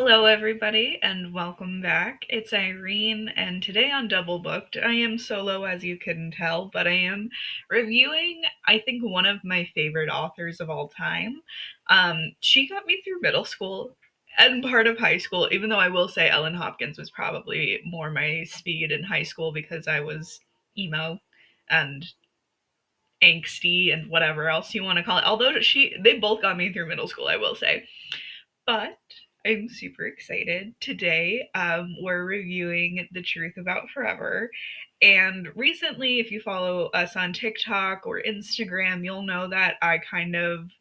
Hello, everybody, and welcome back. It's Irene, and today on Double Booked, I am solo, as you can tell, but I am reviewing, I think, one of my favorite authors of all time. She got me through middle school and part of high school, even though I will say Ellen Hopkins was probably more my speed in high school because I was emo and angsty and whatever else you want to call it. Although they both got me through middle school, I will say. But I'm super excited. Today, we're reviewing The Truth About Forever. And recently, if you follow us on TikTok or Instagram, you'll know that I kind of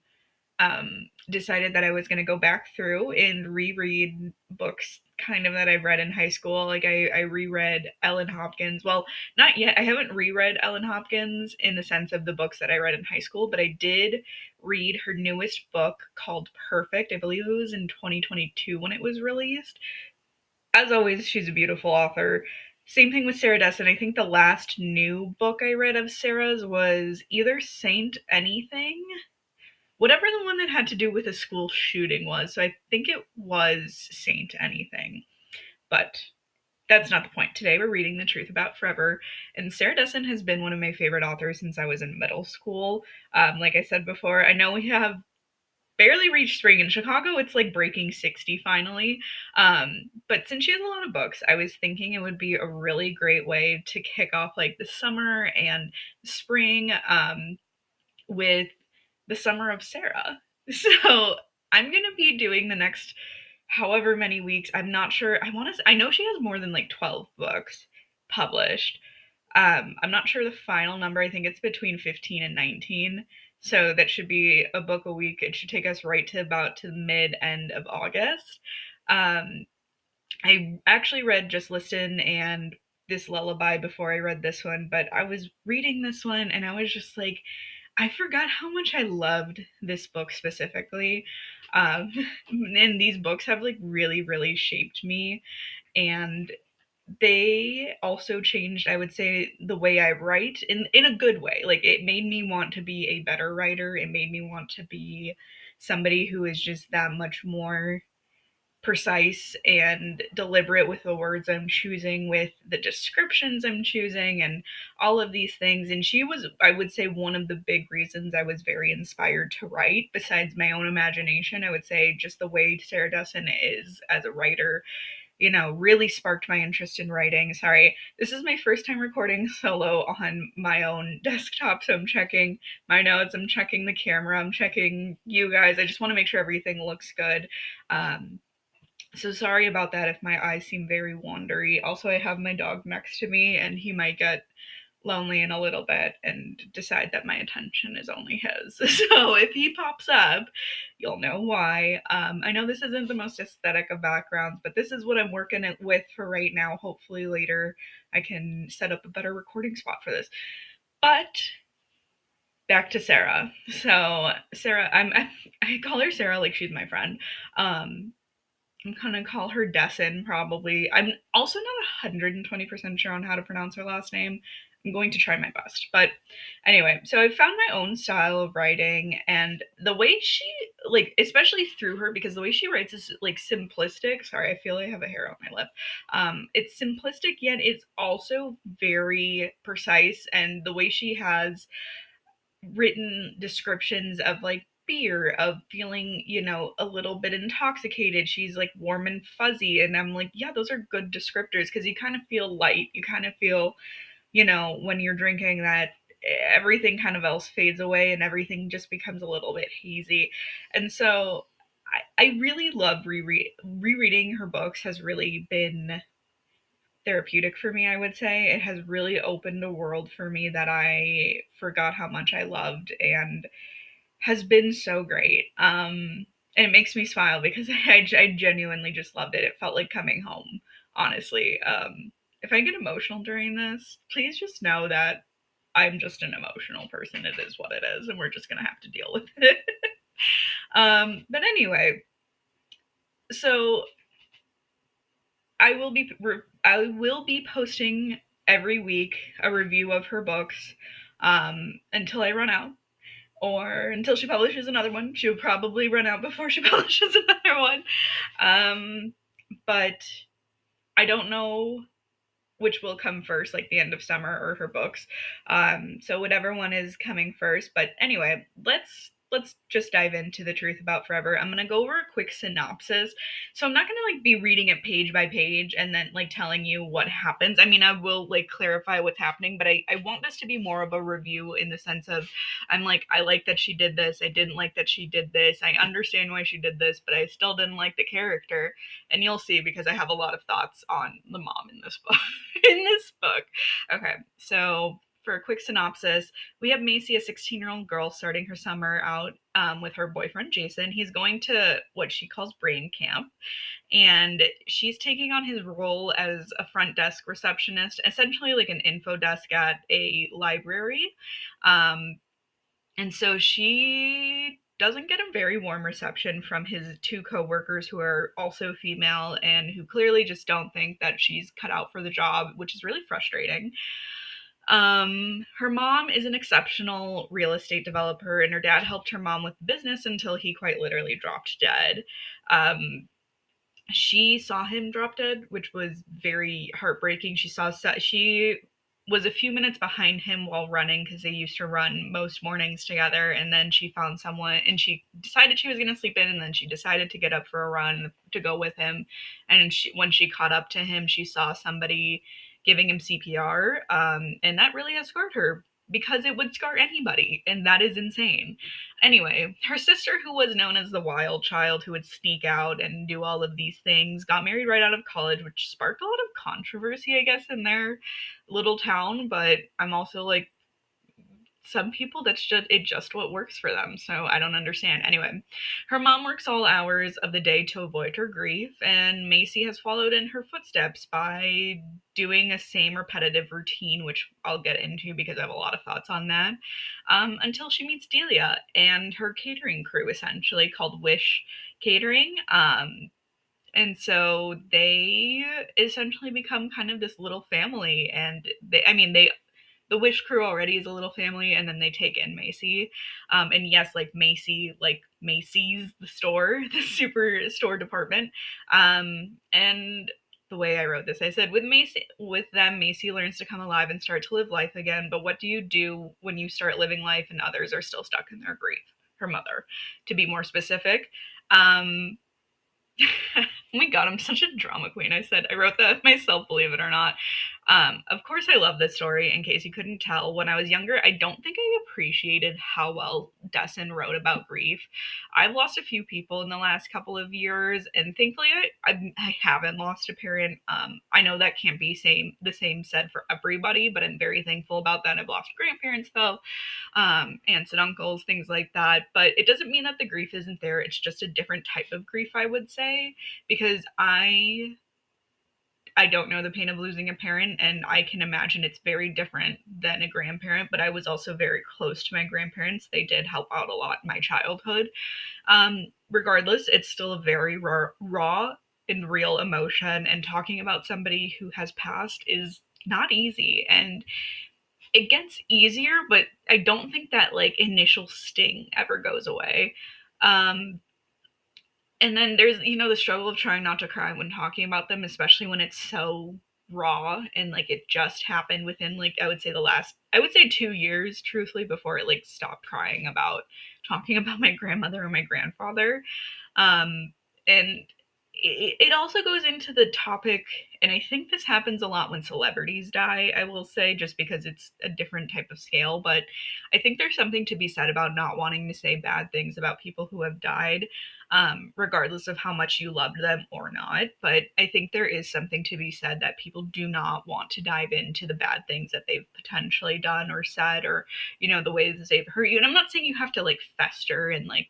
decided that I was going to go back through and reread books kind of that I've read in high school. Like I reread Ellen Hopkins. Well, not yet. I haven't reread Ellen Hopkins in the sense of the books that I read in high school, but I did read her newest book called Perfect. I believe it was in 2022 when it was released. As always, she's a beautiful author. Same thing with Sarah Dessen. I think the last new book I read of Sarah's was either Saint Anything, whatever the one that had to do with a school shooting was. So I think it was Saint Anything. But that's not the point. Today we're reading The Truth About Forever, and Sarah Dessen has been one of my favorite authors since I was in middle school. Like I said before, I know we have barely reached spring in Chicago. It's like breaking 60 finally. But since she has a lot of books, I was thinking it would be a really great way to kick off like the summer and spring with the Summer of Sarah. So I'm gonna be doing the next however many weeks. I'm not sure. I know she has more than like 12 books published. I'm not sure the final number. I think it's between 15 and 19. So that should be a book a week. It should take us right to about to the mid end of August. Um, I actually read Just Listen and This Lullaby before I read this one, but I was reading this one and I was just like, I forgot how much I loved this book specifically. Um, and these books have like really, really shaped me. And they also changed, I would say, the way I write in a good way. Like it made me want to be a better writer. It made me want to be somebody who is just that much more precise and deliberate with the words I'm choosing, with the descriptions I'm choosing, and all of these things. And she was, I would say, one of the big reasons I was very inspired to write, besides my own imagination. I would say just the way Sarah Dessen is as a writer, really sparked my interest in writing. Sorry, this is my first time recording solo on my own desktop, so I'm checking my notes, I'm checking the camera, I'm checking you guys. I just want to make sure everything looks good. So sorry about that if my eyes seem very wandery. Also, I have my dog next to me, and he might get lonely in a little bit and decide that my attention is only his. So if he pops up, you'll know why. I know this isn't the most aesthetic of backgrounds, but this is what I'm working with for right now. Hopefully later I can set up a better recording spot for this. But back to Sarah. So Sarah, I call her Sarah like she's my friend. I'm gonna call her Dessen probably. I'm also not 120% sure on how to pronounce her last name. I'm going to try my best. But anyway, so I found my own style of writing, and the way she, like, especially through her, because the way she writes is like simplistic. Sorry, I feel I have a hair on my lip. It's simplistic, yet it's also very precise, and the way she has written descriptions of like fear, of feeling, a little bit intoxicated. She's like warm and fuzzy. And I'm like, yeah, those are good descriptors because you kind of feel light. You kind of feel, when you're drinking that everything kind of else fades away and everything just becomes a little bit hazy. And so I really love rereading her books has really been therapeutic for me, I would say. It has really opened a world for me that I forgot how much I loved, and has been so great. And it makes me smile because I genuinely just loved it. It felt like coming home, honestly. If I get emotional during this, please just know that I'm just an emotional person. It is what it is, and we're just gonna have to deal with it. But anyway, so I will be posting every week a review of her books until I run out. or until she publishes another one. She'll probably run out before she publishes another one. But I don't know which will come first, like the end of summer or her books. So whatever one is coming first. But anyway, let's just dive into The Truth About Forever. I'm gonna go over a quick synopsis. So I'm not gonna like be reading it page by page and then like telling you what happens. I mean, I will like clarify what's happening, but I want this to be more of a review in the sense of I'm like, I like that she did this, I didn't like that she did this, I understand why she did this, but I still didn't like the character. And you'll see because I have a lot of thoughts on the mom in this book. In this book. Okay, so for a quick synopsis, we have Macy, a 16-year-old girl, starting her summer out with her boyfriend Jason. He's going to what she calls brain camp, and she's taking on his role as a front desk receptionist, essentially like an info desk at a library. Um, and so she doesn't get a very warm reception from his two coworkers who are also female and who clearly just don't think that she's cut out for the job, which is really frustrating. Her mom is an exceptional real estate developer, and her dad helped her mom with the business until he quite literally dropped dead. Um, she saw him drop dead, which was very heartbreaking. She was a few minutes behind him while running because they used to run most mornings together, and then she found someone and she decided she was going to sleep in, and then she decided to get up for a run to go with him. And when she caught up to him, she saw somebody giving him CPR, and that really has scarred her because it would scar anybody, and that is insane. Anyway, her sister, who was known as the wild child who would sneak out and do all of these things, got married right out of college, which sparked a lot of controversy, I guess, in their little town. But I'm also like, some people that's just what works for them, so I don't understand. Anyway, her mom works all hours of the day to avoid her grief, and Macy has followed in her footsteps by doing a same repetitive routine, which I'll get into because I have a lot of thoughts on that, until she meets Delia and her catering crew, essentially called Wish Catering. And so they essentially become kind of this little family, and they the Wish crew already is a little family, and then they take in Macy. And yes, like Macy, like Macy's, the store, the super store department. And the way I wrote this, I said, with them, Macy learns to come alive and start to live life again. But what do you do when you start living life and others are still stuck in their grief? Her mother, to be more specific. Um, oh my god, I'm such a drama queen. I wrote that myself, believe it or not. Of course, I love this story. In case you couldn't tell, when I was younger, I don't think I appreciated how well Desson wrote about grief. I've lost a few people in the last couple of years, and thankfully, I haven't lost a parent. I know that can't be the same said for everybody, but I'm very thankful about that. I've lost grandparents though, aunts and uncles, things like that. But it doesn't mean that the grief isn't there. It's just a different type of grief, I would say, because I don't know the pain of losing a parent, and I can imagine it's very different than a grandparent. But I was also very close to my grandparents. They did help out a lot in my childhood. Regardless, it's still a very raw and real emotion, and talking about somebody who has passed is not easy. And it gets easier, but I don't think that like initial sting ever goes away. Um, and then there's the struggle of trying not to cry when talking about them, especially when it's so raw and like it just happened within like I would say 2 years, truthfully, before it like stopped crying about talking about my grandmother or my grandfather. And it also goes into the topic, and I think this happens a lot when celebrities die, I will say, just because it's a different type of scale. But I think there's something to be said about not wanting to say bad things about people who have died, regardless of how much you loved them or not. But I think there is something to be said that people do not want to dive into the bad things that they've potentially done or said, or the ways they've hurt you. And I'm not saying you have to like fester and like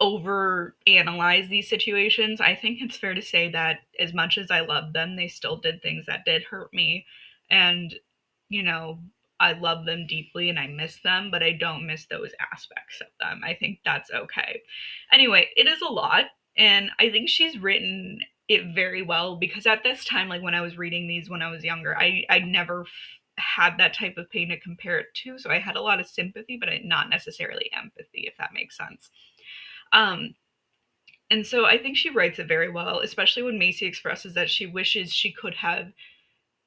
over analyze these situations. I think it's fair to say that as much as I love them, they still did things that did hurt me. And, you know, I love them deeply and I miss them, but I don't miss those aspects of them. I think that's okay. Anyway, it is a lot. And I think she's written it very well because at this time, like when I was reading these when I was younger, I never had that type of pain to compare it to, so I had a lot of sympathy, but not necessarily empathy, if that makes sense. Um, and so I think she writes it very well, especially when Macy expresses that she wishes she could have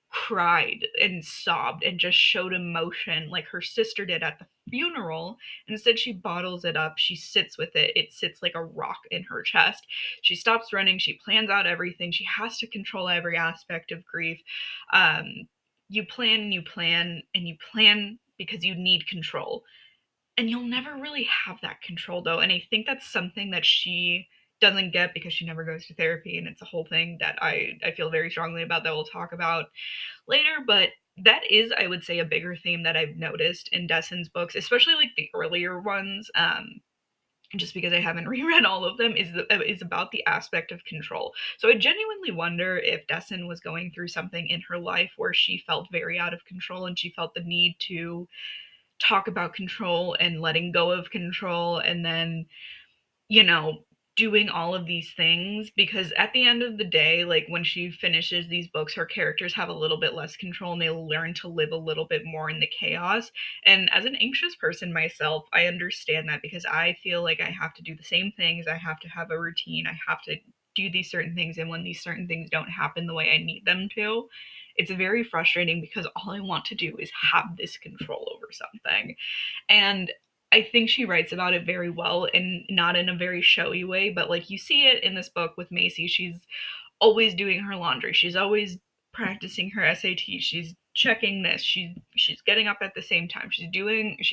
cried and sobbed and just showed emotion like her sister did at the funeral. Instead, she bottles it up. She sits with it. It sits like a rock in her chest. She stops running. She plans out everything. She has to control every aspect of grief. You plan and you plan and you plan because you need control, and you'll never really have that control though, and I think that's something that she doesn't get because she never goes to therapy, and it's a whole thing that I feel very strongly about that we'll talk about later. But that is, I would say, a bigger theme that I've noticed in Destin's books, especially like the earlier ones. Just because I haven't reread all of them, is about the aspect of control. So I genuinely wonder if Destin was going through something in her life where she felt very out of control and she felt the need to talk about control and letting go of control, and then, you know, doing all of these things, because at the end of the day, like when she finishes these books, her characters have a little bit less control and they learn to live a little bit more in the chaos. And as an anxious person myself, I understand that, because I feel like I have to do the same things, I have to have a routine, I have to do these certain things, and when these certain things don't happen the way I need them to, it's very frustrating because all I want to do is have this control over something. And I think she writes about it very well, and not in a very showy way, but like you see it in this book with Macy. She's always doing her laundry. She's always practicing her SAT. She's checking this. She's getting up at the same time. She's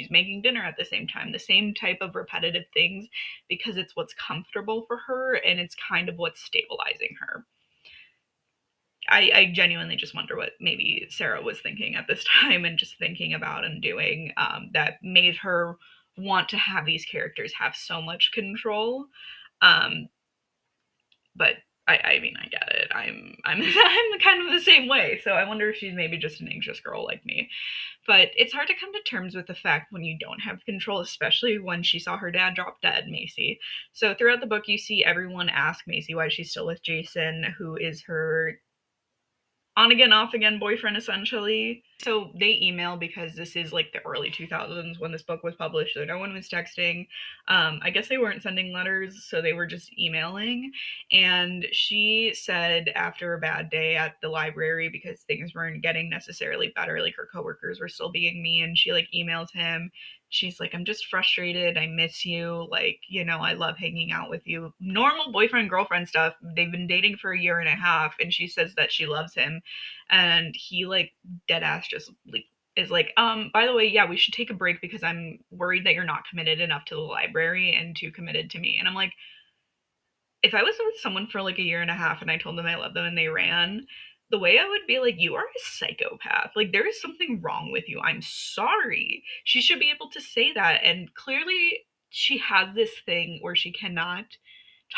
making dinner at the same time. The same type of repetitive things, because it's what's comfortable for her and it's kind of what's stabilizing her. I genuinely just wonder what maybe Sarah was thinking at this time and just thinking about and doing, that made her want to have these characters have so much control. Um, but I mean, I get it. I'm kind of the same way. So I wonder if she's maybe just an anxious girl like me. But it's hard to come to terms with the fact when you don't have control, especially when she saw her dad drop dead, Macy. So throughout the book, you see everyone ask Macy why she's still with Jason, who is her on again, off again boyfriend, essentially. So they email because this is like the early 2000s when this book was published, so no one was texting. I guess they weren't sending letters, so they were just emailing. And she said after a bad day at the library, because things weren't getting necessarily better, like her coworkers were still being mean, she like emailed him. She's like, I'm just frustrated. I miss you. Like, I love hanging out with you. Normal boyfriend girlfriend stuff. They've been dating for a year and a half, and she says that she loves him. And he, like, dead ass just like is like, by the way, yeah, we should take a break because I'm worried that you're not committed enough to the library and too committed to me. And I'm like, if I was with someone for like a year and a half and I told them I love them and they ran, the way I would be like, you are a psychopath. Like, there is something wrong with you. I'm sorry. She should be able to say that. And clearly, she has this thing where she cannot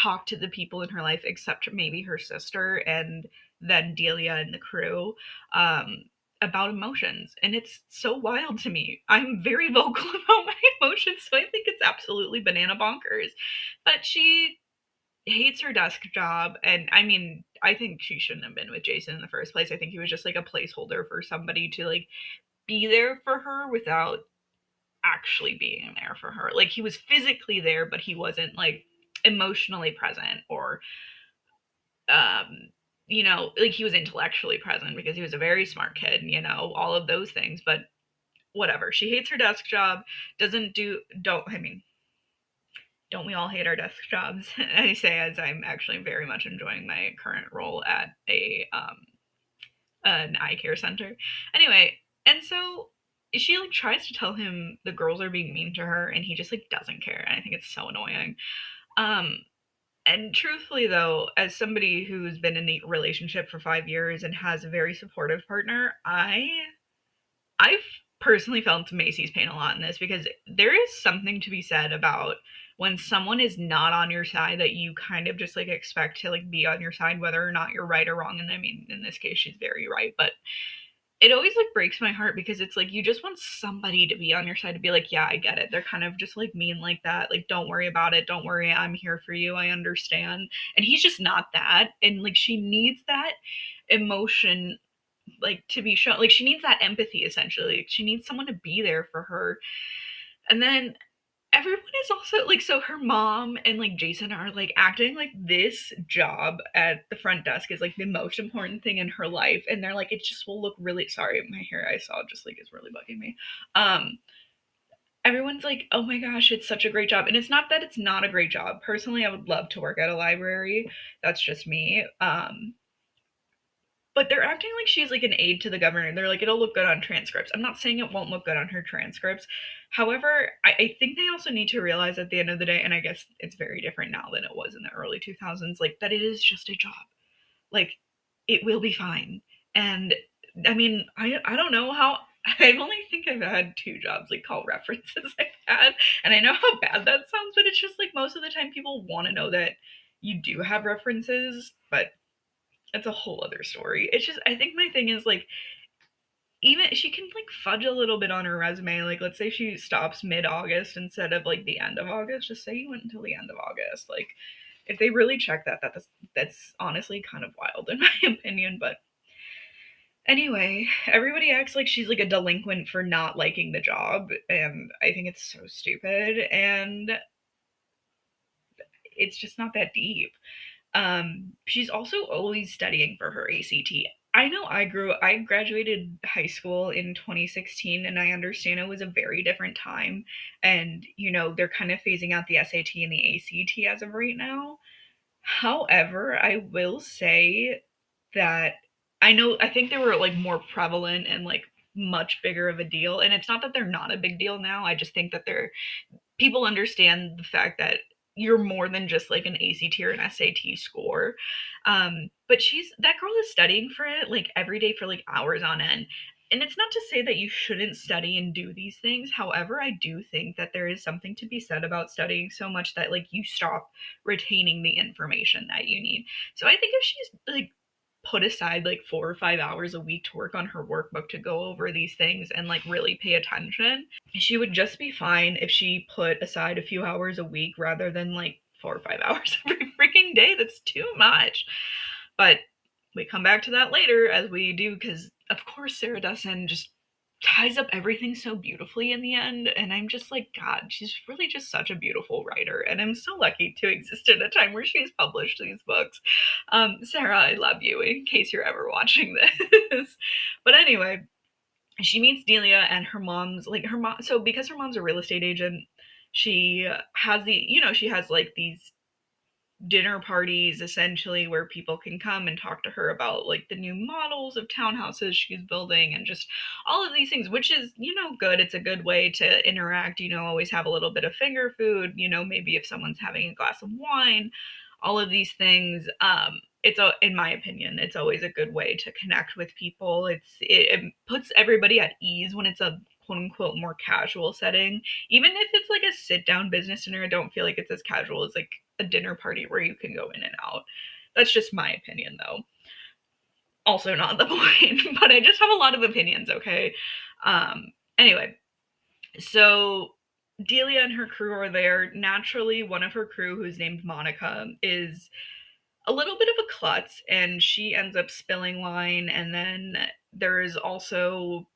talk to the people in her life except maybe her sister and then Delia and the crew, um, about emotions. And it's so wild to me. I'm very vocal about my emotions, so I think it's absolutely banana bonkers. But she hates her desk job, and I mean, I think she shouldn't have been with Jason in the first place. I think he was just like a placeholder for somebody to like be there for her without actually being there for her. Like, he was physically there, but he wasn't like emotionally present, or um like he was intellectually present because he was a very smart kid, all of those things. But whatever. She hates her desk job, doesn't do don't I mean, don't we all hate our desk jobs? I say as I'm actually very much enjoying my current role at an eye care center. Anyway, and so she like tries to tell him the girls are being mean to her, and he just like doesn't care. And I think it's so annoying. Um, and truthfully, though, as somebody who's been in a relationship for 5 years and has a very supportive partner, I've personally felt Macy's pain a lot in this, because there is something to be said about when someone is not on your side that you kind of just like expect to like be on your side whether or not you're right or wrong. And I mean, in this case she's very right, but it always like breaks my heart because it's like you just want somebody to be on your side, to be like, yeah, I get it. They're kind of just like mean like that. Like, don't worry about it. Don't worry. I'm here for you. I understand. And he's just not that. And like she needs that emotion like to be shown, like she needs that empathy essentially. She needs someone to be there for her. And then everyone is also like, so her mom and like Jason are like acting like this job at the front desk is like the most important thing in her life, and they're like, it just will look really, sorry, my hair I saw just like is really bugging me. um Everyone's like, oh my gosh, it's such a great job, and it's not that it's not a great job. Personally, I would love to work at a library. That's just me. But they're acting like she's like an aide to the governor. They're like, it'll look good on transcripts. I'm not saying it won't look good on her transcripts. However, I think they also need to realize at the end of the day, and I guess it's very different now than it was in the early 2000s, like that it is just a job. Like, it will be fine. And I mean, I don't know how. I only think I've had two jobs, like call references I've had, and I know how bad that sounds, but it's just like most of the time people want to know that you do have references, but it's a whole other story. It's just, I think my thing is like, even she can like fudge a little bit on her resume. Like, let's say she stops mid-August instead of like the end of August. Just say you went until the end of August. Like, if they really check that, that's honestly kind of wild in my opinion. But anyway, everybody acts like she's like a delinquent for not liking the job, and I think it's so stupid. And it's just not that deep. She's also always studying for her ACT. I know I graduated high school in 2016, and I understand it was a very different time. And, they're kind of phasing out the SAT and the ACT as of right now. However, I will say that I think they were like more prevalent and like much bigger of a deal. And it's not that they're not a big deal now. I just think that people understand the fact that you're more than just like an ACT or an SAT score. But that girl is studying for it like every day for like hours on end. And it's not to say that you shouldn't study and do these things. However, I do think that there is something to be said about studying so much that like you stop retaining the information that you need. So I think if she's like put aside like 4 or 5 hours a week to work on her workbook to go over these things and like really pay attention, she would just be fine if she put aside a few hours a week rather than like 4 or 5 hours every freaking day. That's too much. But we come back to that later, as we do, because of course Sarah Dessen just ties up everything so beautifully in the end. And I'm just like, God, she's really just such a beautiful writer. And I'm so lucky to exist in a time where she's published these books. Sarah, I love you in case you're ever watching this. But anyway, she meets Delia, and her mom's like, her mom. So because her mom's a real estate agent, she has she has like these dinner parties essentially where people can come and talk to her about like the new models of townhouses she's building and just all of these things, which is good. It's a good way to interact, always have a little bit of finger food, maybe if someone's having a glass of wine, all of these things. In my opinion, it's always a good way to connect with people. It puts everybody at ease when it's a quote unquote more casual setting. Even if it's like a sit down business dinner, I don't feel like it's as casual as like a dinner party where you can go in and out. That's just my opinion, though. Also, not the point, but I just have a lot of opinions, okay? Anyway, so Delia and her crew are there. Naturally, one of her crew, who's named Monica, is a little bit of a klutz, and she ends up spilling wine. And then there's also,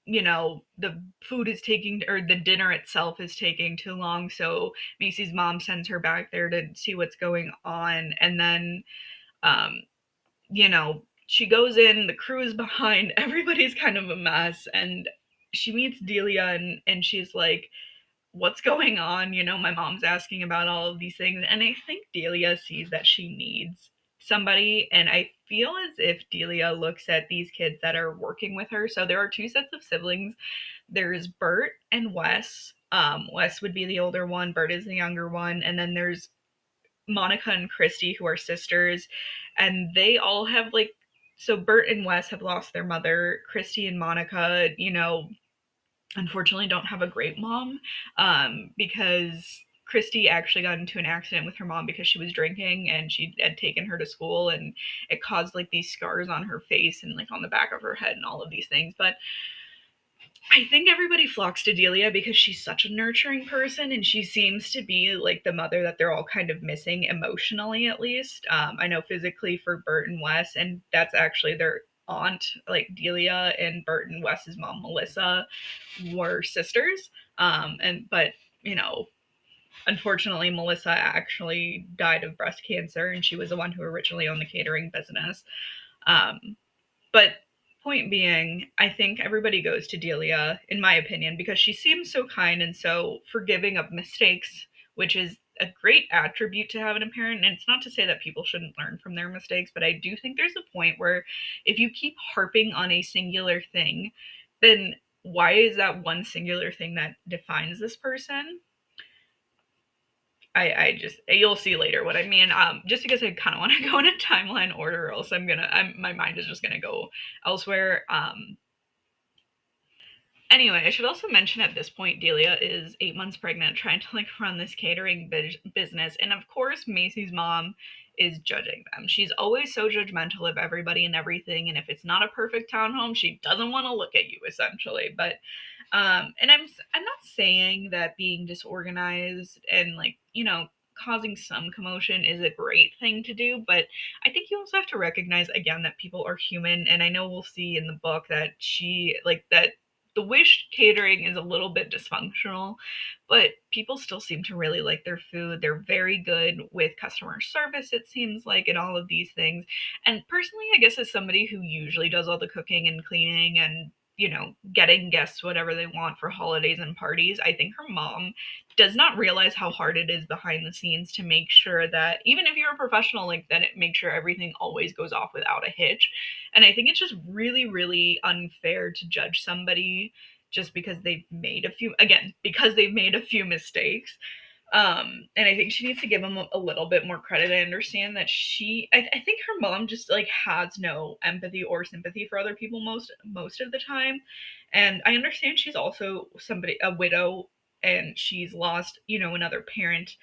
the food is taking, or the dinner itself is taking too long. So Macy's mom sends her back there to see what's going on. And then, um, she goes in, the crew is behind, everybody's kind of a mess. And she meets Delia, and she's like, what's going on? My mom's asking about all of these things. And I think Delia sees that she needs somebody. And I feel as if Delia looks at these kids that are working with her. So there are two sets of siblings. There's Bert and Wes. Wes would be the older one, Bert is the younger one. And then there's Monica and Christy, who are sisters. And they all have like, so Bert and Wes have lost their mother. Christy and Monica, unfortunately don't have a great mom, because Christy actually got into an accident with her mom because she was drinking, and she had taken her to school, and it caused like these scars on her face and like on the back of her head and all of these things. But I think everybody flocks to Delia because she's such a nurturing person, and she seems to be like the mother that they're all kind of missing emotionally, at least. I know physically for Bert and Wes, and that's actually aunt, like Delia, and Bert and Wes's mom, Melissa, were sisters. And but you know, unfortunately, Melissa actually died of breast cancer, and she was the one who originally owned the catering business. Um, but point being, I think everybody goes to Delia, in my opinion, because she seems so kind and so forgiving of mistakes, which is a great attribute to have in a parent. And it's not to say that people shouldn't learn from their mistakes, but I do think there's a point where if you keep harping on a singular thing, then why is that one singular thing that defines this person? I just you'll see later what I mean. Just because I kind of want to go in a timeline order, or else my mind is just gonna go elsewhere. Anyway, I should also mention at this point, Delia is 8 months pregnant, trying to like run this catering business, and of course, Macy's mom is judging them. She's always so judgmental of everybody and everything, and if it's not a perfect townhome, she doesn't want to look at you, essentially. But and I'm not saying that being disorganized and like causing some commotion is a great thing to do, but I think you also have to recognize again that people are human, and I know we'll see in the book that she like that the Wish catering is a little bit dysfunctional, but people still seem to really like their food. They're very good with customer service, it seems like, and all of these things. And personally, I guess as somebody who usually does all the cooking and cleaning and getting guests whatever they want for holidays and parties, I think her mom does not realize how hard it is behind the scenes to make sure that even if you're a professional, like that it make sure everything always goes off without a hitch. And I think it's just really, really unfair to judge somebody just because they've made a few mistakes. And I think she needs to give them a little bit more credit. I understand that I think her mom just like has no empathy or sympathy for other people most of the time. And I understand she's also a widow, and she's lost, another parent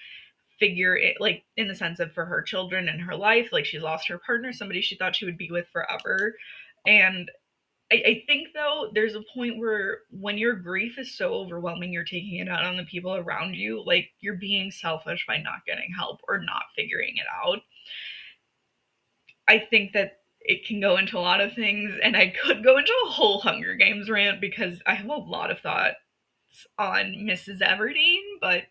figure, like in the sense of for her children and her life, like she's lost her partner, somebody she thought she would be with forever. And I think though there's a point where when your grief is so overwhelming, you're taking it out on the people around you, like you're being selfish by not getting help or not figuring it out. I think that it can go into a lot of things, and I could go into a whole Hunger Games rant because I have a lot of thoughts on Mrs. Everdeen, but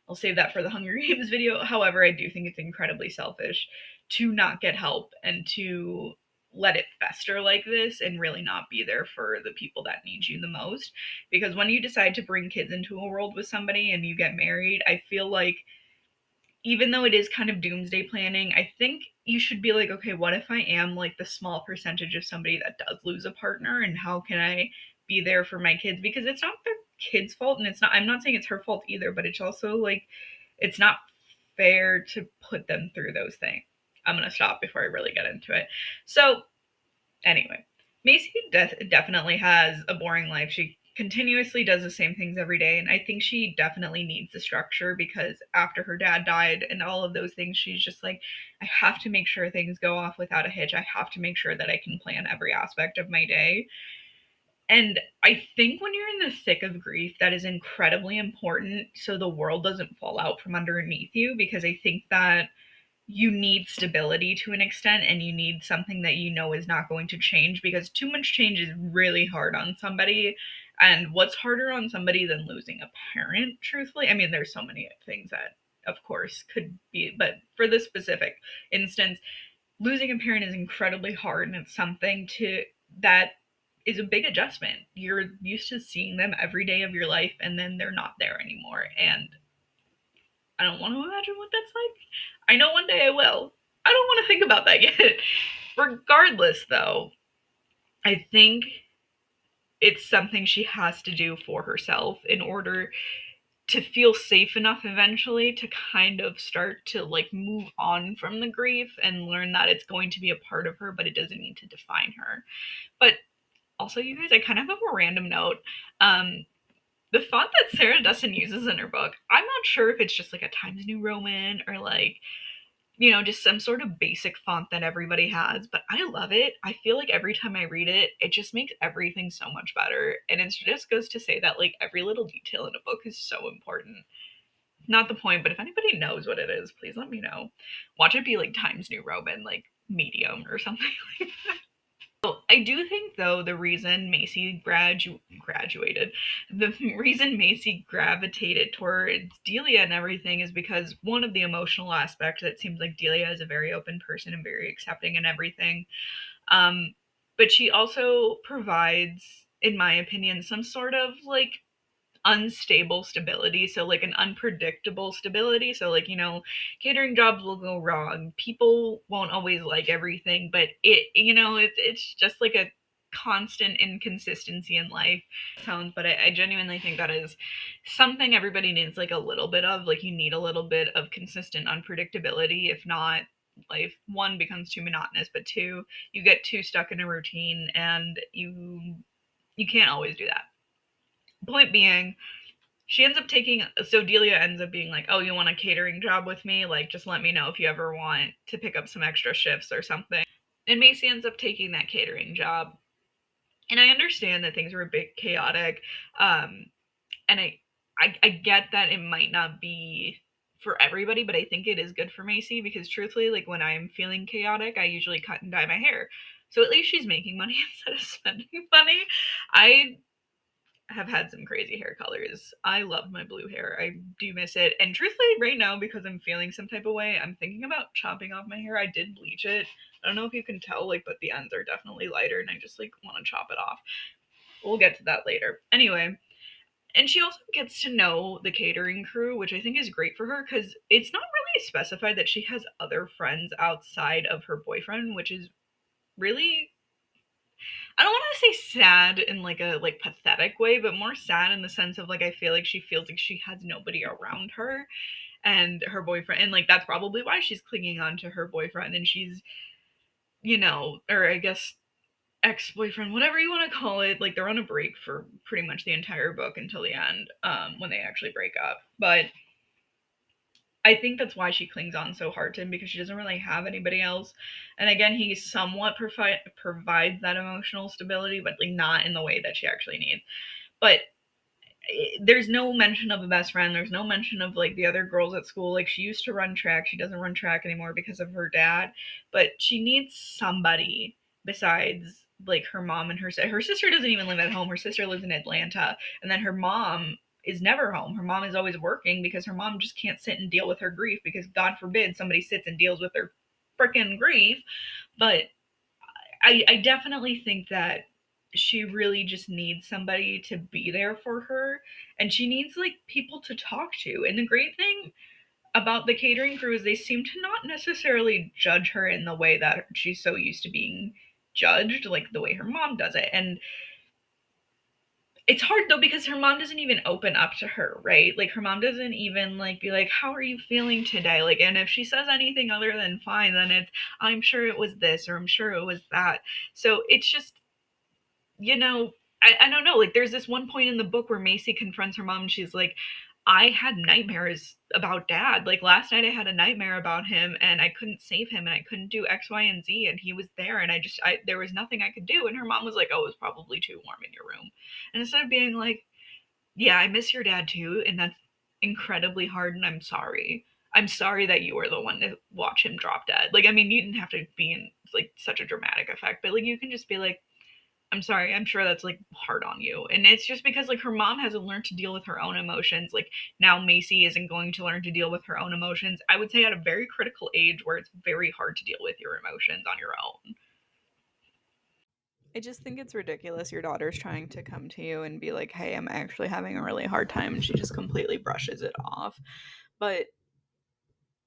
I'll save that for the Hunger Games video. However, I do think it's incredibly selfish to not get help and to let it fester like this and really not be there for the people that need you the most. Because when you decide to bring kids into a world with somebody and you get married, I feel like even though it is kind of doomsday planning, I think you should be like, okay, what if I am like the small percentage of somebody that does lose a partner, and how can I be there for my kids? Because it's not their kids' fault, and I'm not saying it's her fault either, but it's also like, it's not fair to put them through those things. I'm going to stop before I really get into it. So, anyway, Macy definitely has a boring life. She continuously does the same things every day, and I think she definitely needs the structure because after her dad died and all of those things, she's just like, I have to make sure things go off without a hitch. I have to make sure that I can plan every aspect of my day. And I think when you're in the thick of grief, that is incredibly important so the world doesn't fall out from underneath you, because I think that you need stability to an extent, and you need something that is not going to change, because too much change is really hard on somebody. And what's harder on somebody than losing a parent, truthfully? I mean, there's so many things that of course could be, but for this specific instance, losing a parent is incredibly hard, and it's something to that is a big adjustment. You're used to seeing them every day of your life, and then they're not there anymore, and I don't want to imagine what that's like. I know one day I will. I don't want to think about that yet. Regardless, though, I think it's something she has to do for herself in order to feel safe enough eventually to kind of start to like move on from the grief and learn that it's going to be a part of her, but it doesn't need to define her. But also, you guys, I kind of have a random note. Um, the font that Sarah Dustin uses in her book, I'm not sure if it's just like a Times New Roman or like just some sort of basic font that everybody has, but I love it. I feel like every time I read it, it just makes everything so much better. And it just goes to say that like every little detail in a book is so important. Not the point, but if anybody knows what it is, please let me know. Watch it be like Times New Roman, like medium or something like that. So I do think though the reason Macy graduated, the reason Macy gravitated towards Delia and everything is because one of the emotional aspects, it seems like Delia is a very open person and very accepting and everything. Um, but she also provides, in my opinion, some sort of like unstable stability, so like an unpredictable stability, so like, catering jobs will go wrong, people won't always like everything, but it's just like a constant inconsistency in life sounds, but I genuinely think that is something everybody needs, like a little bit of, like you need a little bit of consistent unpredictability. If not, life one becomes too monotonous, but two, you get too stuck in a routine and you can't always do that. Point being, she ends up taking, so Delia ends up being like, oh, you want a catering job with me, like just let me know if you ever want to pick up some extra shifts or something. And Macy ends up taking that catering job, and I understand that things are a bit chaotic. And I get that it might not be for everybody, but I think it is good for Macy because truthfully, like when I'm feeling chaotic, I usually cut and dye my hair, so at least she's making money instead of spending money. I have had some crazy hair colors. I love my blue hair. I do miss it. And truthfully, right now, because I'm feeling some type of way, I'm thinking about chopping off my hair. I did bleach it. I don't know if you can tell, like, but the ends are definitely lighter, and I just like want to chop it off. We'll get to that later. Anyway, and she also gets to know the catering crew, which I think is great for her because it's not really specified that she has other friends outside of her boyfriend, which is really, I don't want to say sad in like a like pathetic way, but more sad in the sense of like I feel like she feels like she has nobody around her and her boyfriend, and like that's probably why she's clinging on to her boyfriend, and she's, or I guess ex-boyfriend, whatever you want to call it, like they're on a break for pretty much the entire book until the end, when they actually break up. But I think that's why she clings on so hard to him, because she doesn't really have anybody else. And again, he somewhat provides that emotional stability, but like not in the way that she actually needs. But there's no mention of a best friend. There's no mention of like the other girls at school. Like she used to run track. She doesn't run track anymore because of her dad. But she needs somebody besides like her mom and her sister doesn't even live at home. Her sister lives in Atlanta, and then her mom is never home. Her mom is always working because her mom just can't sit and deal with her grief, because God forbid somebody sits and deals with their freaking grief. But I definitely think that she really just needs somebody to be there for her, and she needs like people to talk to. And the great thing about the catering crew is they seem to not necessarily judge her in the way that she's so used to being judged, like the way her mom does it. And it's hard though because her mom doesn't even open up to her, right? Like her mom doesn't even like be like, how are you feeling today? Like, and if she says anything other than fine, then it's, I'm sure it was this or I'm sure it was that. So it's just, you know, I don't know. Like, there's this one point in the book where Macy confronts her mom and she's like, I had nightmares about dad. Like, last night I had a nightmare about him and I couldn't save him and I couldn't do X, Y, and Z. And he was there and there was nothing I could do. And her mom was like, oh, it was probably too warm in your room. And instead of being like, yeah, I miss your dad too. And that's incredibly hard. And I'm sorry. I'm sorry that you were the one to watch him drop dead. Like, I mean, you didn't have to be in like such a dramatic effect, but like, you can just be like, I'm sorry, I'm sure that's like hard on you. And it's just because like her mom hasn't learned to deal with her own emotions. Like now Macy isn't going to learn to deal with her own emotions. I would say at a very critical age where it's very hard to deal with your emotions on your own. I just think it's ridiculous. Your daughter's trying to come to you and be like, hey, I'm actually having a really hard time. And she just completely brushes it off. But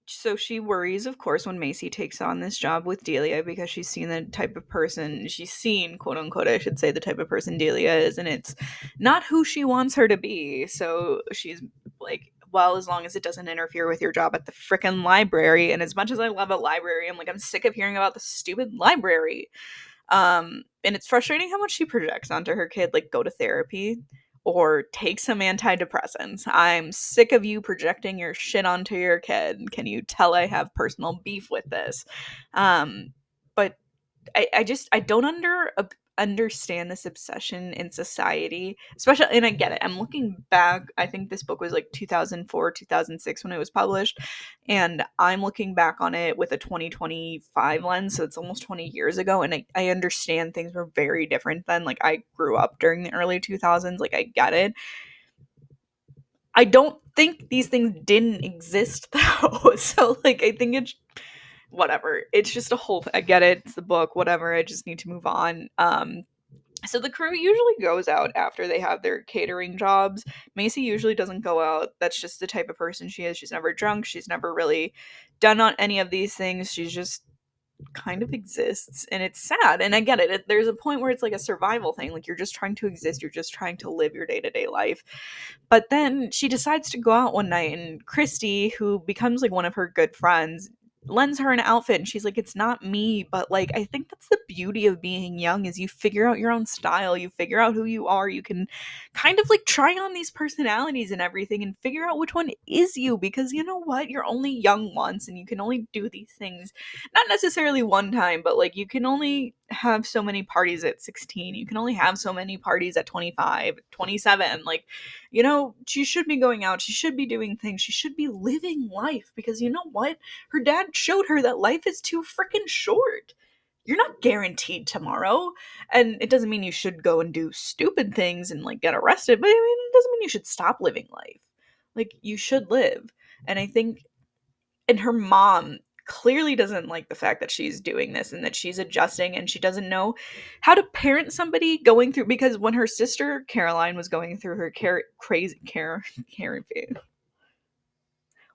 so she worries, of course, when Macy takes on this job with Delia because she's seen the type of person she's seen, quote unquote, I should say, the type of person Delia is, and it's not who she wants her to be. So she's like, well, as long as it doesn't interfere with your job at the frickin' library. And as much as I love a library, I'm like, I'm sick of hearing about the stupid library. And it's frustrating how much she projects onto her kid, like go to therapy or take some antidepressants. I'm sick of you projecting your shit onto your kid. Can you tell I have personal beef with this? But I don't understand this obsession in society, especially, and I get it. I'm looking back. I think this book was like 2004, 2006 when it was published, and I'm looking back on it with a 2025 lens, so it's almost 20 years ago, and I understand things were very different then. Like, I grew up during the early 2000s, like, I get it. I don't think these things didn't exist though. So, like, I think it's whatever. It's just a whole, I get it. It's the book, whatever. I just need to move on. So the crew usually goes out after they have their catering jobs. Macy usually doesn't go out. That's just the type of person she is. She's never drunk. She's never really done on any of these things. She's just kind of exists, and it's sad. And I get it. There's a point where it's like a survival thing. Like, you're just trying to exist. You're just trying to live your day-to-day life. But then she decides to go out one night, and Christy, who becomes like one of her good friends, lends her an outfit, and she's like, it's not me. But like, I think that's the beauty of being young, is you figure out your own style, you figure out who you are, you can kind of like try on these personalities and everything and figure out which one is you, because you know what, you're only young once, and you can only do these things not necessarily one time, but like, you can only have so many parties at 16, you can only have so many parties at 25, 27. Like, she should be going out, she should be doing things, she should be living life, because you know what, her dad showed her that life is too freaking short. You're not guaranteed tomorrow. And it doesn't mean you should go and do stupid things and like get arrested, but I mean, it doesn't mean you should stop living life. Like, you should live. And I think, and her mom clearly doesn't like the fact that she's doing this and that she's adjusting, and she doesn't know how to parent somebody going through, because when her sister Caroline was going through her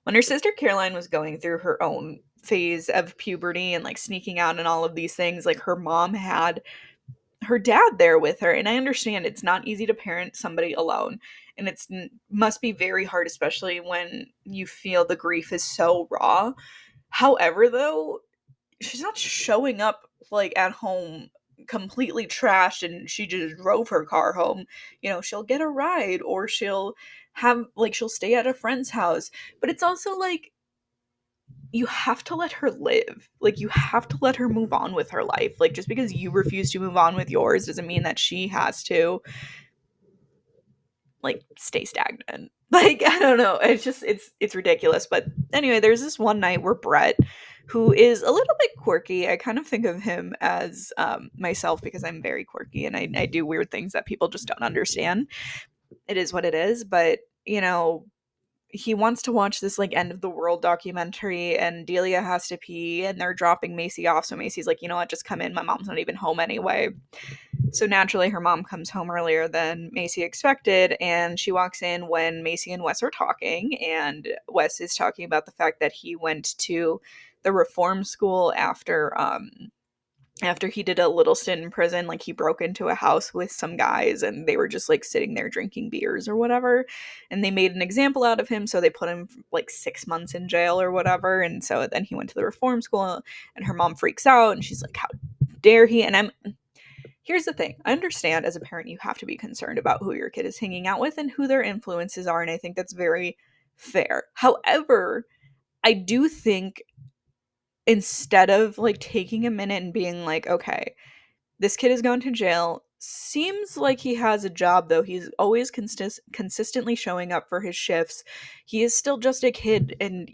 when her sister Caroline was going through her own phase of puberty and like sneaking out and all of these things, like, her mom had her dad there with her. And I understand it's not easy to parent somebody alone, and it's must be very hard, especially when you feel the grief is so raw. However, though, she's not showing up like at home completely trashed and she just drove her car home. She'll get a ride, or she'll stay at a friend's house. But it's also like, you have to let her live. Like, you have to let her move on with her life. Like, just because you refuse to move on with yours doesn't mean that she has to like stay stagnant. Like, I don't know. It's ridiculous. But anyway, there's this one night where Brett, who is a little bit quirky, I kind of think of him as myself, because I'm very quirky and I do weird things that people just don't understand. It is what it is. But he wants to watch this like end of the world documentary, and Delia has to pee, and they're dropping Macy off. So Macy's like, you know what, just come in. My mom's not even home anyway. So naturally, her mom comes home earlier than Macy expected, and she walks in when Macy and Wes are talking, and Wes is talking about the fact that he went to the reform school after he did a little stint in prison. Like, he broke into a house with some guys, and they were just like sitting there drinking beers or whatever, and they made an example out of him, so they put him like 6 months in jail or whatever. And so then he went to the reform school, and her mom freaks out, and she's like, how dare he? And here's the thing. I understand, as a parent, you have to be concerned about who your kid is hanging out with and who their influences are, and I think that's very fair. However, I do think, instead of like taking a minute and being like, okay, this kid has gone to jail, seems like he has a job, though he's always consistently showing up for his shifts, he is still just a kid. And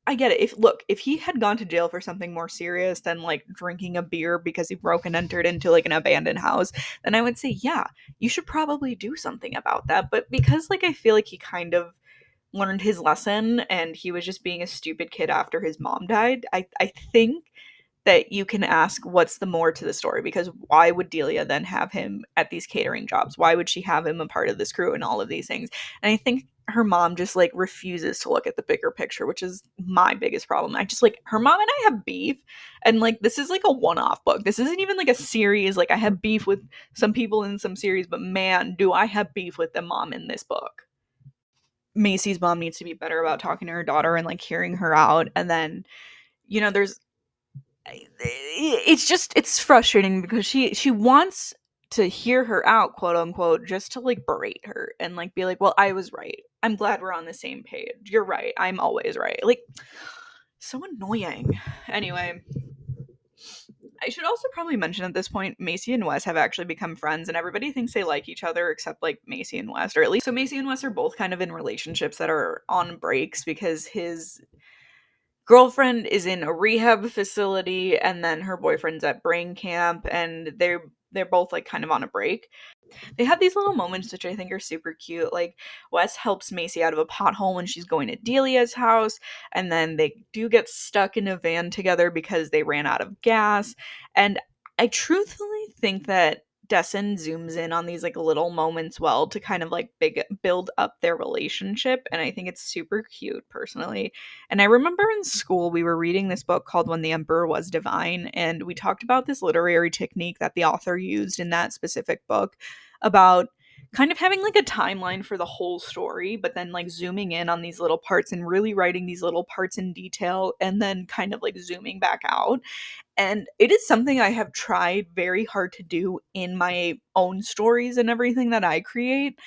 I get it. If he had gone to jail for something more serious than like drinking a beer because he broke and entered into like an abandoned house, then I would say, yeah, you should probably do something about that. But because like, I feel like he kind of learned his lesson and he was just being a stupid kid after his mom died, I think that you can ask, what's the more to the story? Because why would Delia then have him at these catering jobs? Why would she have him a part of this crew and all of these things? And I think her mom just like refuses to look at the bigger picture, which is my biggest problem. I just like, her mom and I have beef, and like, this is like a one-off book. This isn't even like a series. Like, I have beef with some people in some series, but man, do I have beef with the mom in this book. Macy's mom needs to be better about talking to her daughter and like hearing her out. And then, there's it's frustrating because she wants to hear her out, quote unquote, just to like berate her and like be like, well, I was right, I'm glad we're on the same page, you're right, I'm always right. Like, so annoying. Anyway, I should also probably mention at this point, Macy and Wes have actually become friends, and everybody thinks they like each other except like Macy and Wes, or at least so Macy and Wes are both kind of in relationships that are on breaks because his girlfriend is in a rehab facility and then her boyfriend's at brain camp, and they're both like kind of on a break. They have these little moments which I think are super cute. Like Wes helps Macy out of a pothole when she's going to Delia's house, and then they do get stuck in a van together because they ran out of gas. And I truthfully think that Dessen zooms in on these like little moments well to kind of like build up their relationship, and I think it's super cute personally. And I remember in school we were reading this book called When the Emperor Was Divine, and we talked about this literary technique that the author used in that specific book about kind of having like a timeline for the whole story, but then like zooming in on these little parts and really writing these little parts in detail and then kind of like zooming back out. And it is something I have tried very hard to do in my own stories and everything that I create.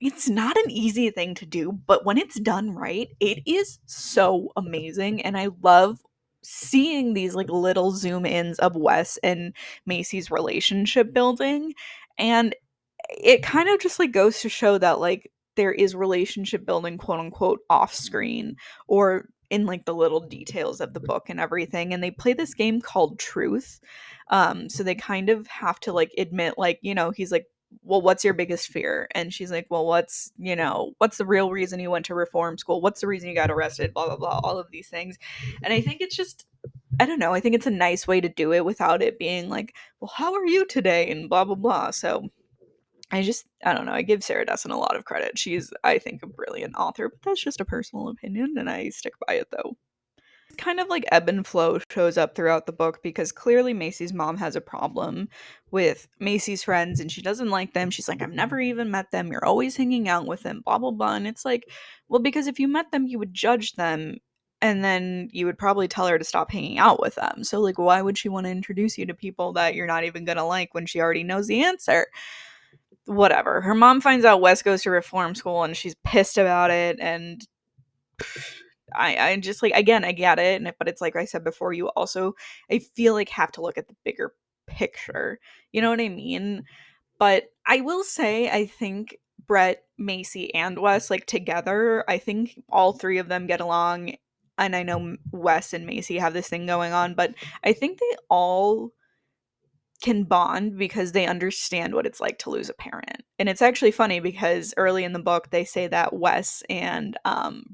It's not an easy thing to do, but when it's done right, it is so amazing. And I love seeing these like little zoom ins of Wes and Macy's relationship building. And it kind of just like goes to show that like there is relationship building quote unquote off screen or in like the little details of the book and everything. And they play this game called Truth. So they kind of have to like admit like, he's like, well, what's your biggest fear? And she's like, well, what's the real reason you went to reform school? What's the reason you got arrested? Blah blah blah, all of these things. And I think it's just, I don't know, I think it's a nice way to do it without it being like, well, how are you today and blah blah blah. So I don't know, I give Sarah Dessen a lot of credit. She's, I think, a brilliant author, but that's just a personal opinion, and I stick by it though. Kind of like ebb and flow shows up throughout the book because clearly Macy's mom has a problem with Macy's friends and she doesn't like them. She's like, I've never even met them. You're always hanging out with them, blah, blah, blah. And it's like, well, because if you met them, you would judge them and then you would probably tell her to stop hanging out with them. So, like, why would she want to introduce you to people that you're not even going to like when she already knows the answer? Whatever. Her mom finds out Wes goes to reform school and she's pissed about it. And I just like, again, I get it, but it's like I said before, you also, I feel like, have to look at the bigger picture. You know what I mean? But I will say, I think Brett, Macy, and Wes, like together, I think all three of them get along. And I know Wes and Macy have this thing going on, but I think they all can bond because they understand what it's like to lose a parent. And it's actually funny because early in the book they say that Wes and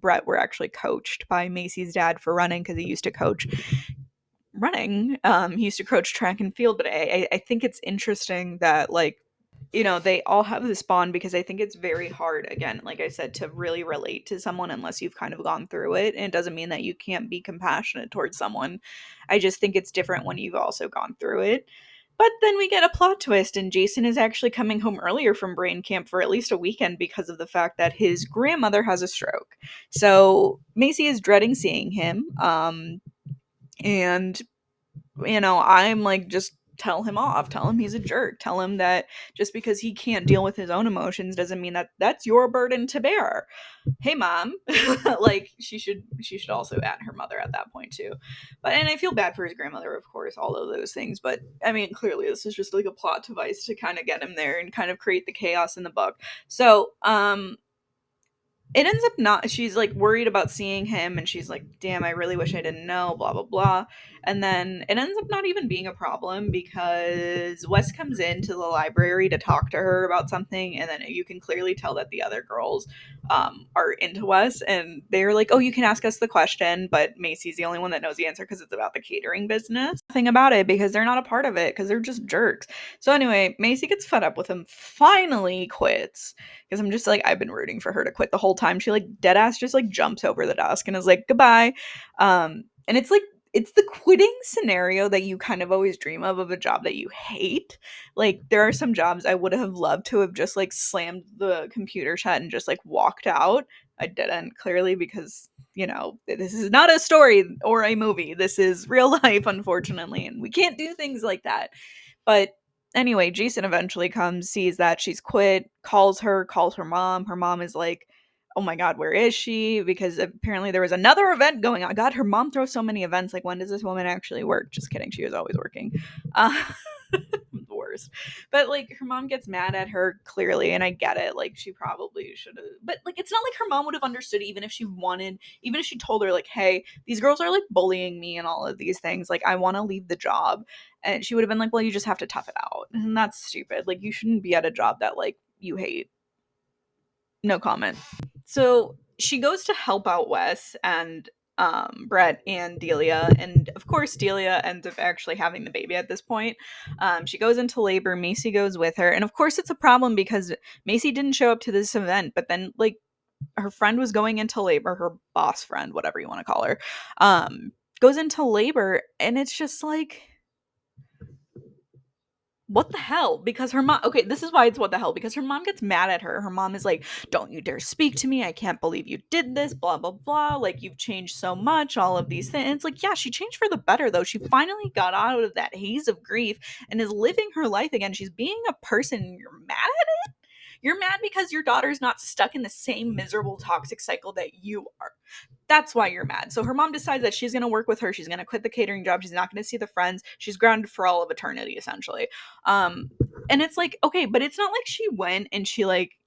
Brett were actually coached by Macy's dad for running because he used to coach running. He used to coach track and field, but I think it's interesting that like they all have this bond because I think it's very hard, again, like I said, to really relate to someone unless you've kind of gone through it. And it doesn't mean that you can't be compassionate towards someone. I just think it's different when you've also gone through it. But then we get a plot twist, and Jason is actually coming home earlier from brain camp for at least a weekend because of the fact that his grandmother has a stroke. So Macy is dreading seeing him. And I'm like, just tell him off. Tell him he's a jerk. Tell him that just because he can't deal with his own emotions doesn't mean that that's your burden to bear. Hey, mom. Like she should also add her mother at that point too. But and I feel bad for his grandmother, of course, all of those things. But I mean, clearly this is just like a plot device to kind of get him there and kind of create the chaos in the book. So it ends up not, she's like worried about seeing him and she's like, damn, I really wish I didn't know, blah blah blah. And then it ends up not even being a problem because Wes comes into the library to talk to her about something, and then you can clearly tell that the other girls are into Wes, and they're like, oh, you can ask us the question, but Macy's the only one that knows the answer because it's about the catering business. Nothing about it because they're not a part of it because they're just jerks. So anyway, Macy gets fed up with him, finally quits, because I'm just like, I've been rooting for her to quit the whole time. She like dead ass just like jumps over the desk and is like, goodbye. And it's like, it's the quitting scenario that you kind of always dream of a job that you hate. Like there are some jobs I would have loved to have just like slammed the computer shut and just like walked out. I didn't, clearly, because this is not a story or a movie. This is real life, unfortunately, and we can't do things like that. But anyway, Jason eventually comes, sees that she's quit, calls her mom. Her mom is like, oh my God, where is she? Because apparently there was another event going on. God, her mom throws so many events. Like, when does this woman actually work? Just kidding. She was always working. Uh, the worst. But like, her mom gets mad at her clearly, and I get it. Like, she probably should have. But like, it's not like her mom would have understood, even if she wanted, even if she told her, like, hey, these girls are like bullying me and all of these things. Like, I want to leave the job. And she would have been like, well, you just have to tough it out. And that's stupid. Like, you shouldn't be at a job that like you hate. No comment. So she goes to help out Wes and Brett and Delia, and of course Delia ends up actually having the baby at this point. She goes into labor. Macy goes with her, and of course it's a problem because Macy didn't show up to this event. But then, like, her friend was going into labor, her boss friend, whatever you want to call her, goes into labor, and it's just like, what the hell? Because her mom, okay, this is why it's what the hell, because her mom gets mad at her. Her mom is like, don't you dare speak to me. I can't believe you did this, blah, blah, blah. Like, you've changed so much, all of these things. And it's like, yeah, she changed for the better, though. She finally got out of that haze of grief and is living her life again. She's being a person, and you're mad at it? You're mad because your daughter's not stuck in the same miserable, toxic cycle that you are. That's why you're mad. So her mom decides that she's going to work with her. She's going to quit the catering job. She's not going to see the friends. She's grounded for all of eternity, essentially. Um, and it's like, okay, but it's not like she went and she like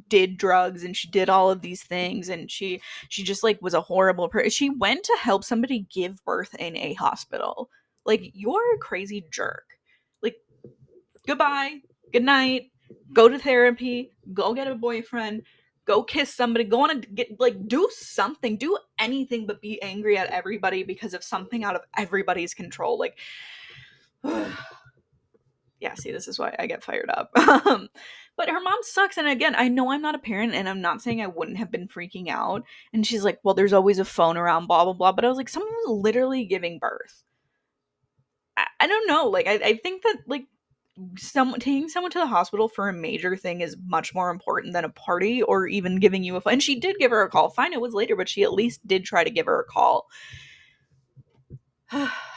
did drugs and she did all of these things and she just like was a horrible person. She went to help somebody give birth in a hospital. Like, you're a crazy jerk. Like, goodbye, good night, go to therapy, go get a boyfriend, go kiss somebody, go on a get, like, do something, do anything but be angry at everybody because of something out of everybody's control. Like, yeah, see, this is why I get fired up. But her mom sucks. And again, I know I'm not a parent, and I'm not saying I wouldn't have been freaking out. And she's like, well, there's always a phone around, blah, blah, blah. But I was like, someone was literally giving birth. I don't know. Like, I think that, like, taking someone to the hospital for a major thing is much more important than a party or even giving you a phone. And she did give her a call. Fine, it was later, but she at least did try to give her a call.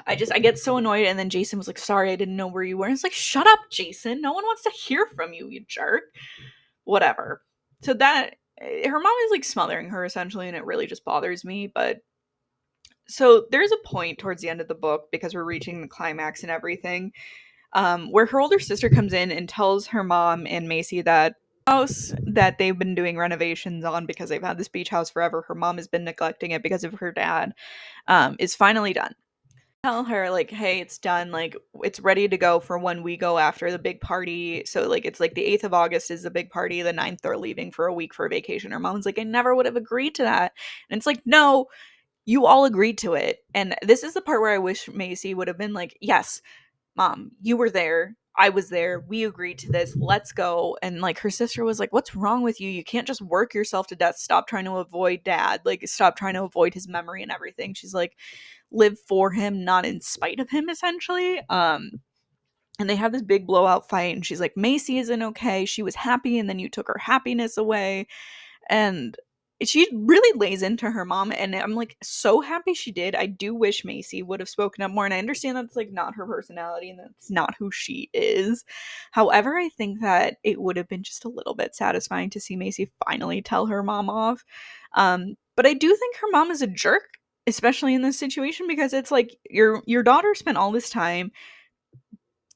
I get so annoyed. And then Jason was like, sorry, I didn't know where you were. And it's like, shut up, Jason. No one wants to hear from you, you jerk. Whatever. So that, her mom is like smothering her essentially, and it really just bothers me. But so there's a point towards the end of the book, because we're reaching the climax and everything, where her older sister comes in and tells her mom and Macy that house that they've been doing renovations on, because they've had this beach house forever, her mom has been neglecting it because of her dad, is finally done. Tell her, like, hey, it's done, like, it's ready to go for when we go after the big party. So like, it's like the 8th of August is the big party, the 9th they're leaving for a week for a vacation. Her mom's like, I never would have agreed to that. And it's like, no, you all agreed to it. And this is the part where I wish Macy would have been like, yes, mom, you were there, I was there, we agreed to this, let's go. And like, her sister was like, what's wrong with you? You can't just work yourself to death. Stop trying to avoid dad. Like, stop trying to avoid his memory and everything. She's like, live for him, not in spite of him, essentially. And they have this big blowout fight, and she's like, Macy isn't okay, she was happy and then you took her happiness away. And she really lays into her mom, and I'm like, so happy she did. I do wish Macy would have spoken up more, and I understand that's like not her personality and that's not who she is. However, I think that it would have been just a little bit satisfying to see Macy finally tell her mom off. But I do think her mom is a jerk, especially in this situation, because it's like, your daughter spent all this time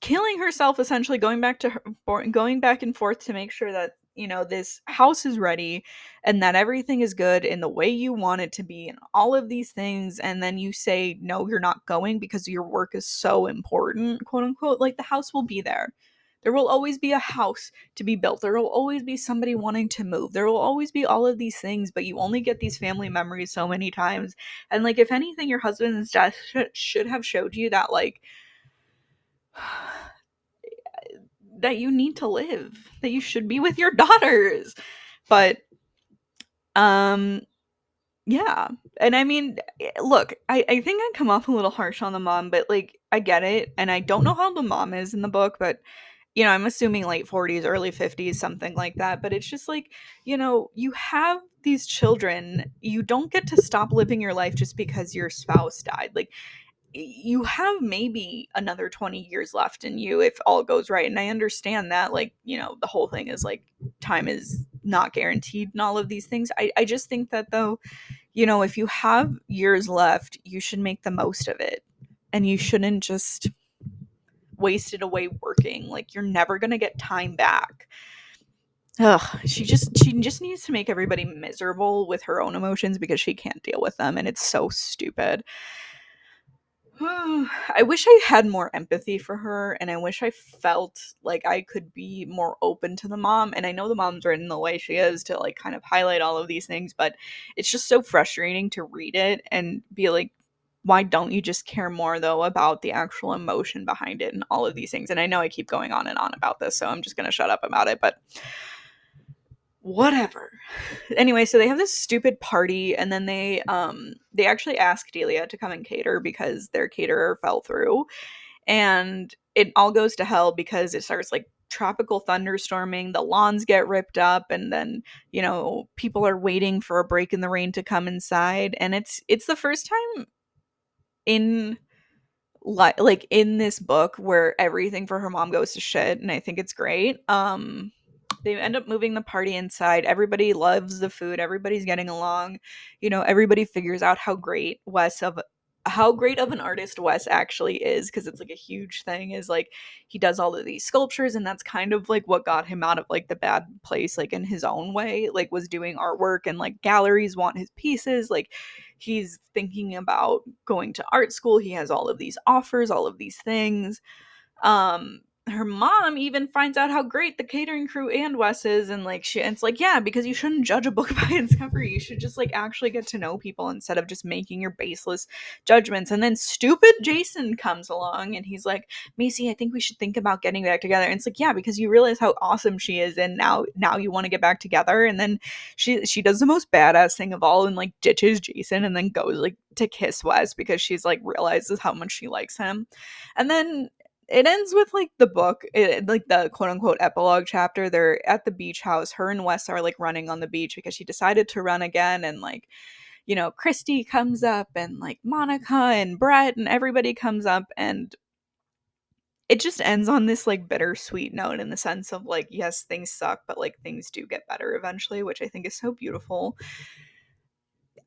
killing herself, essentially going back to her, going back and forth to make sure that, you know, this house is ready and that everything is good in the way you want it to be and all of these things. And then you say, no, you're not going because your work is so important, quote unquote. Like, the house will be there. There will always be a house to be built. There will always be somebody wanting to move. There will always be all of these things, but you only get these family memories so many times. And like, if anything, your husband's death should have showed you that, like, that you need to live, that you should be with your daughters. But um yeah. And I mean, look, I think I come off a little harsh on the mom, but like, I get it. And I don't know how the mom is in the book, but you know, I'm assuming late 40s, early 50s, something like that. But it's just like, you know, you have these children, you don't get to stop living your life just because your spouse died. Like, you have maybe another 20 years left in you if all goes right. And I understand that, like, you know, the whole thing is like, time is not guaranteed and all of these things. I just think that, though, if you have years left, you should make the most of it. And you shouldn't just waste it away working. Like, you're never going to get time back. Ugh, she just needs to make everybody miserable with her own emotions because she can't deal with them, and it's so stupid. I wish I had more empathy for her, and I wish I felt like I could be more open to the mom. And I know the mom's written the way she is to like kind of highlight all of these things, but it's just so frustrating to read it and be like, why don't you just care more though about the actual emotion behind it and all of these things? And I know I keep going on and on about this, so I'm just gonna shut up about it, but whatever. Anyway, so they have this stupid party, and then they actually ask Delia to come and cater because their caterer fell through, and it all goes to hell because it starts like tropical thunderstorming, the lawns get ripped up, and then people are waiting for a break in the rain to come inside. And it's the first time in like in this book where everything for her mom goes to shit, and I think it's great. They end up moving the party inside. Everybody loves the food. Everybody's getting along. Everybody figures out how great of an artist Wes actually is, because it's like a huge thing, is like he does all of these sculptures, and that's kind of like what got him out of like the bad place, like in his own way, like was doing artwork, and like galleries want his pieces. Like, he's thinking about going to art school. He has all of these offers, all of these things. Her mom even finds out how great the catering crew and Wes is, and like it's like, yeah, because you shouldn't judge a book by its cover. You should just like actually get to know people instead of just making your baseless judgments. And then stupid Jason comes along, and he's like, Macy, I think we should think about getting back together. And it's like, yeah, because you realize how awesome she is, and now you want to get back together. And then she does the most badass thing of all, and like ditches Jason, and then goes like to kiss Wes because she's like realizes how much she likes him. And then it ends with like the book, like the quote unquote epilogue chapter. They're at the beach house. Her and Wes are like running on the beach because she decided to run again. And like, Christy comes up, and like Monica and Brett and everybody comes up, and it just ends on this like bittersweet note, in the sense of like, yes, things suck, but like things do get better eventually, which I think is so beautiful.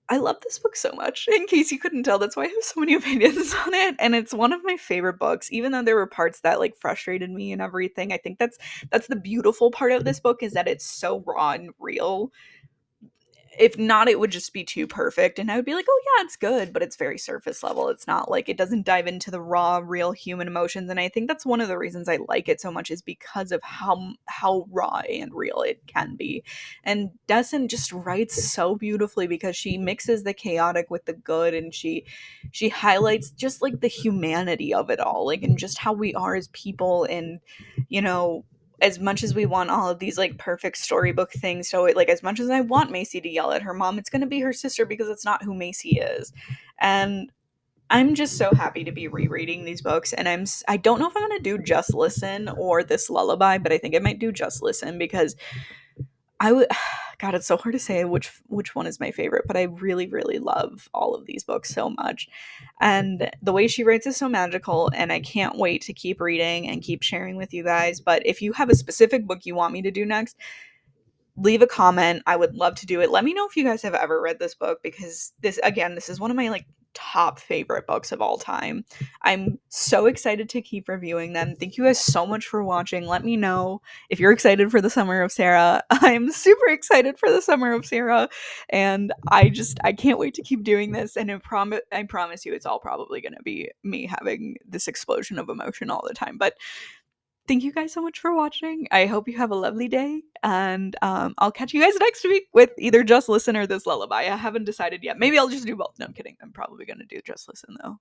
I love this book so much. In case you couldn't tell, that's why I have so many opinions on it. And it's one of my favorite books, even though there were parts that like frustrated me and everything. I think that's the beautiful part of this book, is that it's so raw and real. If not, it would just be too perfect, and I would be like, oh yeah, it's good, but it's very surface level. It's not like, it doesn't dive into the raw real human emotions. And I think that's one of the reasons I like it so much, is because of how raw and real it can be. And Desson just writes so beautifully, because she mixes the chaotic with the good, and she highlights just like the humanity of it all, like, and just how we are as people. And you know as much as we want all of these like perfect storybook things, so like as much as I want Macy to yell at her mom, it's going to be her sister, because it's not who Macy is. And I'm just so happy to be rereading these books. And I don't know if I'm going to do Just Listen or this lullaby, but I think I might do Just Listen, because I would God, it's so hard to say which one is my favorite, but I really really love all of these books so much. And the way she writes is so magical, and I can't wait to keep reading and keep sharing with you guys. But if you have a specific book you want me to do next, leave a comment. I would love to do it. Let me know if you guys have ever read this book, because this is one of my like top favorite books of all time. I'm so excited to keep reviewing them. Thank you guys so much for watching. Let me know if you're excited for the Summer of Sarah. I'm super excited for the Summer of Sarah, and I can't wait to keep doing this. And I promise you, it's all probably going to be me having this explosion of emotion all the time. But thank you guys so much for watching. I hope you have a lovely day, and I'll catch you guys next week with either Just Listen or this lullaby. I haven't decided yet. Maybe I'll just do both. No, I'm kidding. I'm probably gonna do Just Listen though.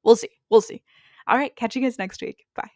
We'll see. We'll see. All right, catch you guys next week. Bye.